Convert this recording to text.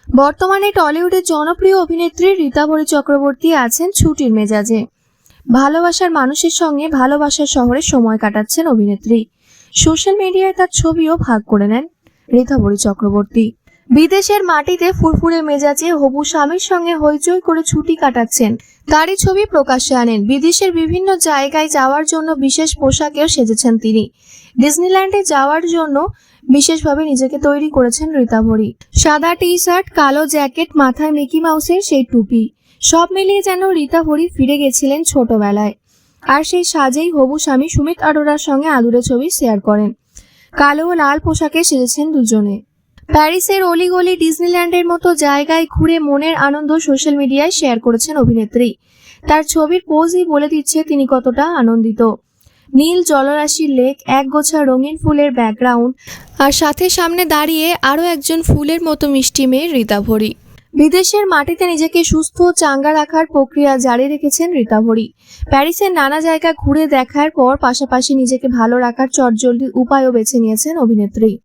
বর্তমানে টলিউডের জনপ্রিয় অভিনেত্রী রীতাভরি চক্রবর্তী আছেন ছুটির মেজাজে। ভালোবাসার মানুষের সঙ্গে ভালোবাসার শহরে সময় কাটাচ্ছেন অভিনেত্রী। সোশ্যাল মিডিয়ায় তার ছবিও ভাগ করে নেন রীতাভরি চক্রবর্তী। বিদেশের মাটিতে ফুরফুরে মেজাজে হবু স্বামীর সঙ্গে হইচই করে ছুটি কাটাচ্ছেন তারই ছবি প্রকাশ্যে আনেন। বিদেশের বিভিন্ন জায়গায় যাওয়ার জন্য বিশেষ পোশাকেও সেজেছেন তিনি। ডিজনিল্যান্ডে যাওয়ার জন্য বিশেষভাবে নিজেকে তৈরি করেছেন রীতাভরি। সাদা টি শার্ট, কালো জ্যাকেট, মাথায় মিকি মাউসের সেই টুপি, সব মিলিয়ে যেন রীতাভরি ফিরে গেছিলেন ছোটবেলায়। আর সেই সাজেই হবু স্বামী সুমিত অরোরার সঙ্গে আদুরে ছবি শেয়ার করেন। কালো ও লাল পোশাকে সেজেছেন দুজনে। প্যারিসের অলিগলি, ডিজনিল্যান্ডের মতো জায়গায় ঘুরে মনের আনন্দ সোশ্যাল মিডিয়ায় শেয়ার করেছেন অভিনেত্রী। তার ছবির পোজই বলে দিচ্ছে তিনি কতটা আনন্দিত। নীল জলরাশির লেক, একগোছা রঙিন ফুলের ব্যাকগ্রাউন্ড, আর সাথে সামনে দাঁড়িয়ে আরও একজন ফুলের মতো মিষ্টি মেয়ে রীতাভরি। বিদেশের মাটিতে নিজেকে সুস্থ ও চাঙ্গা রাখার প্রক্রিয়া জারি রেখেছেন রীতাভরি। প্যারিসের নানা জায়গা ঘুরে দেখার পর পাশাপাশি নিজেকে ভালো রাখার চটজলদি উপায়ও বেছে নিয়েছেন অভিনেত্রী।